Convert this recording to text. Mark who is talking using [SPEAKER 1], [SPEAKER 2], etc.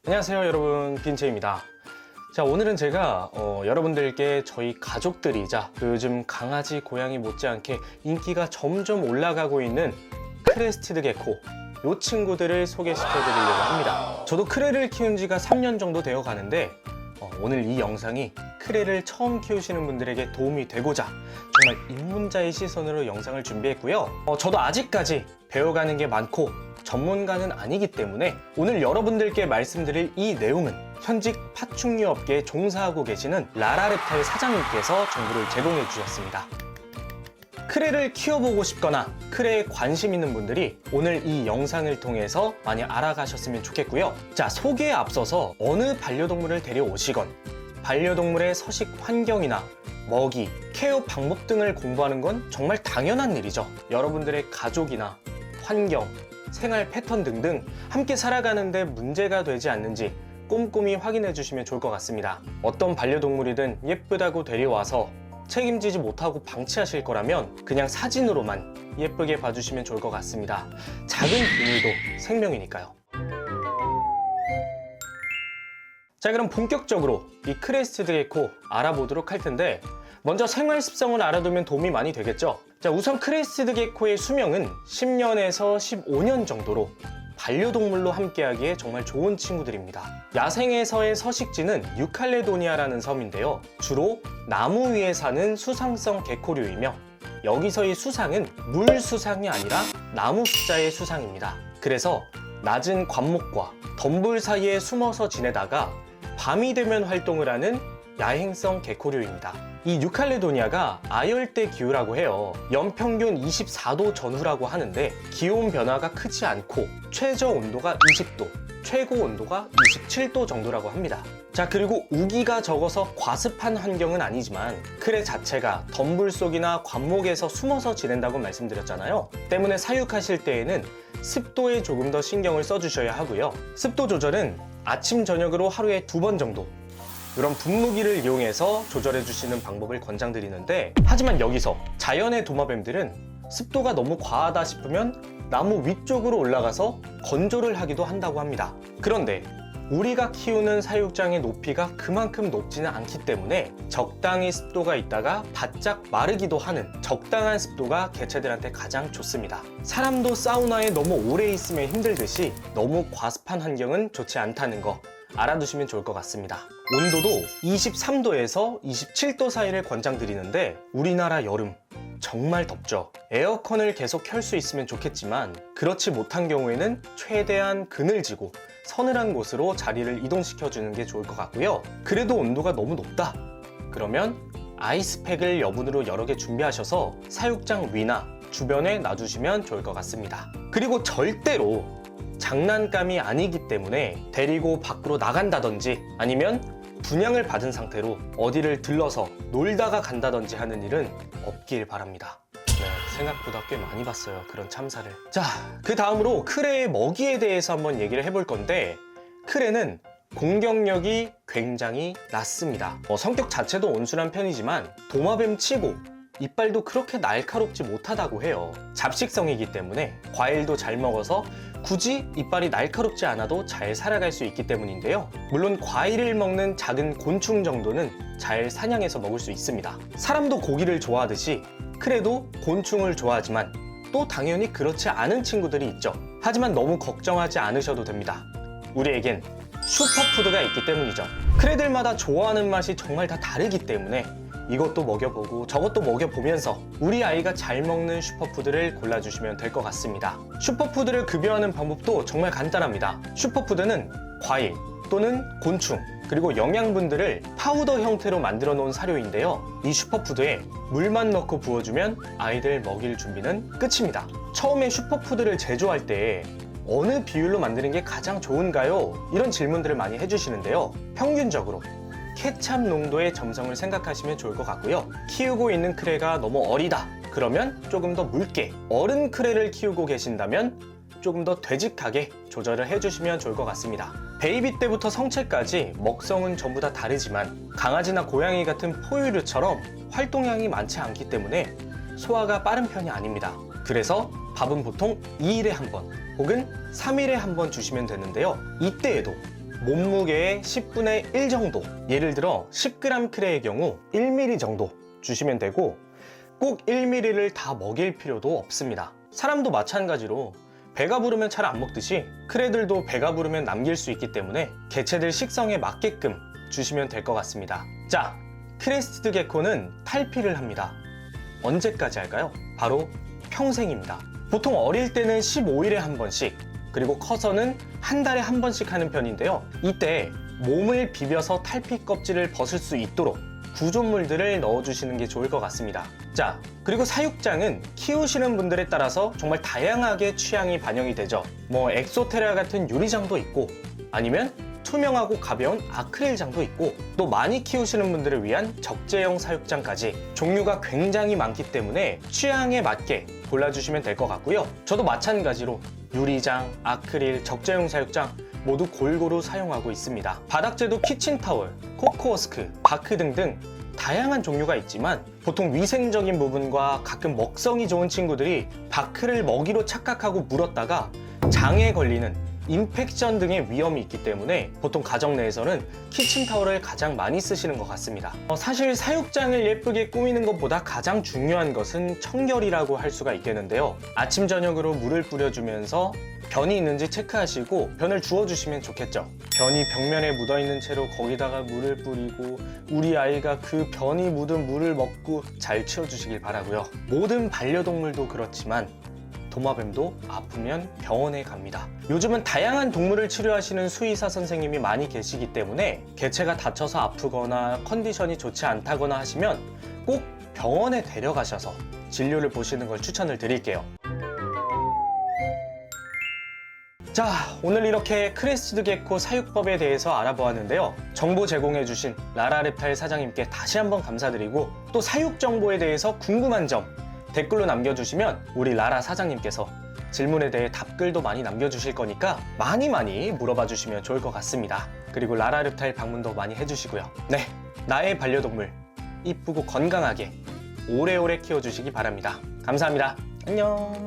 [SPEAKER 1] 안녕하세요 여러분, 빈체입니다. 자, 오늘은 제가 여러분들께 저희 가족들이자 요즘 강아지, 고양이 못지않게 인기가 점점 올라가고 있는 크레스티드 게코, 이 친구들을 소개시켜 드리려고 합니다. 저도 크레를 키운 지가 3년 정도 되어 가는데 오늘 이 영상이 크레를 처음 키우시는 분들에게 도움이 되고자 정말 입문자의 시선으로 영상을 준비했고요. 저도 아직까지 배워가는 게 많고 전문가는 아니기 때문에 오늘 여러분들께 말씀드릴 이 내용은 현직 파충류 업계에 종사하고 계시는 라라랩탈 사장님께서 정보를 제공해 주셨습니다. 크레를 키워보고 싶거나 크레에 관심 있는 분들이 오늘 이 영상을 통해서 많이 알아가셨으면 좋겠고요. 자, 소개에 앞서서 어느 반려동물을 데려오시건 반려동물의 서식 환경이나 먹이, 케어 방법 등을 공부하는 건 정말 당연한 일이죠. 여러분들의 가족이나 환경, 생활 패턴 등등 함께 살아가는데 문제가 되지 않는지 꼼꼼히 확인해 주시면 좋을 것 같습니다. 어떤 반려동물이든 예쁘다고 데려와서 책임지지 못하고 방치하실 거라면 그냥 사진으로만 예쁘게 봐주시면 좋을 것 같습니다. 작은 비밀도 생명이니까요. 자, 그럼 본격적으로 이 크레스티드 게코 알아보도록 할 텐데 먼저 생활 습성을 알아두면 도움이 많이 되겠죠. 자, 우선 크레스티드 게코의 수명은 10년에서 15년 정도로 반려동물로 함께하기에 정말 좋은 친구들입니다. 야생에서의 서식지는 뉴칼레도니아라는 섬인데요. 주로 나무 위에 사는 수상성 게코류이며 여기서의 수상은 물 수상이 아니라 나무 숫자의 수상입니다. 그래서 낮은 관목과 덤불 사이에 숨어서 지내다가 밤이 되면 활동을 하는 야행성 게코류입니다. 이 뉴칼레도니아가 아열대 기후라고 해요. 연평균 24도 전후라고 하는데 기온 변화가 크지 않고 최저 온도가 20도, 최고 온도가 27도 정도라고 합니다. 자, 그리고 우기가 적어서 과습한 환경은 아니지만 크레 자체가 덤불 속이나 관목에서 숨어서 지낸다고 말씀드렸잖아요. 때문에 사육하실 때에는 습도에 조금 더 신경을 써주셔야 하고요. 습도 조절은 아침, 저녁으로 하루에 2번 정도 이런 분무기를 이용해서 조절해 주시는 방법을 권장드리는데, 하지만 여기서 자연의 도마뱀들은 습도가 너무 과하다 싶으면 나무 위쪽으로 올라가서 건조를 하기도 한다고 합니다. 그런데 우리가 키우는 사육장의 높이가 그만큼 높지는 않기 때문에 적당히 습도가 있다가 바짝 마르기도 하는 적당한 습도가 개체들한테 가장 좋습니다. 사람도 사우나에 너무 오래 있으면 힘들듯이 너무 과습한 환경은 좋지 않다는 거 알아두시면 좋을 것 같습니다. 온도도 23도에서 27도 사이를 권장드리는데 우리나라 여름 정말 덥죠. 에어컨을 계속 켤 수 있으면 좋겠지만 그렇지 못한 경우에는 최대한 그늘지고 서늘한 곳으로 자리를 이동시켜 주는 게 좋을 것 같고요. 그래도 온도가 너무 높다 그러면 아이스팩을 여분으로 여러 개 준비하셔서 사육장 위나 주변에 놔주시면 좋을 것 같습니다. 그리고 절대로 장난감이 아니기 때문에 데리고 밖으로 나간다든지 아니면 분양을 받은 상태로 어디를 들러서 놀다가 간다든지 하는 일은 없길 바랍니다. 네, 생각보다 꽤 많이 봤어요, 그런 참사를. 자, 그 다음으로 크레의 먹이에 대해서 한번 얘기를 해볼 건데, 크레는 공격력이 굉장히 낮습니다. 성격 자체도 온순한 편이지만 도마뱀 치고 이빨도 그렇게 날카롭지 못하다고 해요. 잡식성이기 때문에 과일도 잘 먹어서 굳이 이빨이 날카롭지 않아도 잘 살아갈 수 있기 때문인데요. 물론 과일을 먹는 작은 곤충 정도는 잘 사냥해서 먹을 수 있습니다. 사람도 고기를 좋아하듯이 크레도 곤충을 좋아하지만 또 당연히 그렇지 않은 친구들이 있죠. 하지만 너무 걱정하지 않으셔도 됩니다. 우리에겐 슈퍼푸드가 있기 때문이죠. 크레들마다 좋아하는 맛이 정말 다 다르기 때문에 이것도 먹여보고 저것도 먹여보면서 우리 아이가 잘 먹는 슈퍼푸드를 골라주시면 될 것 같습니다. 슈퍼푸드를 급여하는 방법도 정말 간단합니다. 슈퍼푸드는 과일 또는 곤충 그리고 영양분들을 파우더 형태로 만들어 놓은 사료인데요. 이 슈퍼푸드에 물만 넣고 부어주면 아이들 먹일 준비는 끝입니다. 처음에 슈퍼푸드를 제조할 때 어느 비율로 만드는 게 가장 좋은가요? 이런 질문들을 많이 해주시는데요. 평균적으로 케찹 농도의 점성을 생각하시면 좋을 것 같고요. 키우고 있는 크레가 너무 어리다 그러면 조금 더 묽게, 어른 크레를 키우고 계신다면 조금 더 되직하게 조절을 해주시면 좋을 것 같습니다. 베이비 때부터 성체까지 먹성은 전부 다 다르지만 강아지나 고양이 같은 포유류처럼 활동량이 많지 않기 때문에 소화가 빠른 편이 아닙니다. 그래서 밥은 보통 2일에 한 번 혹은 3일에 한 번 주시면 되는데요. 이때에도 몸무게의 10분의 1 정도, 예를 들어 10g 크레의 경우 1mm 정도 주시면 되고 꼭 1mm를 다 먹일 필요도 없습니다. 사람도 마찬가지로 배가 부르면 잘 안 먹듯이 크레들도 배가 부르면 남길 수 있기 때문에 개체들 식성에 맞게끔 주시면 될 것 같습니다. 자, 크레스티드 게코는 탈피를 합니다. 언제까지 할까요? 바로 평생입니다. 보통 어릴 때는 15일에 한 번씩, 그리고 커서는 한 달에 한 번씩 하는 편인데요. 이때 몸을 비벼서 탈피 껍질을 벗을 수 있도록 구조물들을 넣어주시는 게 좋을 것 같습니다. 자, 그리고 사육장은 키우시는 분들에 따라서 정말 다양하게 취향이 반영이 되죠. 뭐 엑소테라 같은 유리장도 있고, 아니면 투명하고 가벼운 아크릴장도 있고, 또 많이 키우시는 분들을 위한 적재형 사육장까지 종류가 굉장히 많기 때문에 취향에 맞게 골라주시면 될 것 같고요. 저도 마찬가지로 유리장, 아크릴, 적재형 사육장 모두 골고루 사용하고 있습니다. 바닥재도 키친타월, 코코워스크, 바크 등등 다양한 종류가 있지만 보통 위생적인 부분과 가끔 먹성이 좋은 친구들이 바크를 먹이로 착각하고 물었다가 장에 걸리는 인펙션 등의 위험이 있기 때문에 보통 가정 내에서는 키친타월을 가장 많이 쓰시는 것 같습니다. 사실 사육장을 예쁘게 꾸미는 것보다 가장 중요한 것은 청결이라고 할 수가 있겠는데요. 아침 저녁으로 물을 뿌려주면서 변이 있는지 체크하시고 변을 주워주시면 좋겠죠. 변이 벽면에 묻어있는 채로 거기다가 물을 뿌리고 우리 아이가 그 변이 묻은 물을 먹고 잘 치워주시길 바라고요. 모든 반려동물도 그렇지만 도마뱀도 아프면 병원에 갑니다. 요즘은 다양한 동물을 치료하시는 수의사 선생님이 많이 계시기 때문에 개체가 다쳐서 아프거나 컨디션이 좋지 않다거나 하시면 꼭 병원에 데려가셔서 진료를 보시는 걸 추천을 드릴게요. 자, 오늘 이렇게 크레스티드 게코 사육법에 대해서 알아보았는데요. 정보 제공해주신 라라랩타일 사장님께 다시 한번 감사드리고, 또 사육 정보에 대해서 궁금한 점 댓글로 남겨주시면 우리 라라 사장님께서 질문에 대해 답글도 많이 남겨주실 거니까 많이 물어봐 주시면 좋을 것 같습니다. 그리고 라라랩타일 방문도 많이 해주시고요. 네, 나의 반려동물 이쁘고 건강하게 오래오래 키워주시기 바랍니다. 감사합니다. 안녕.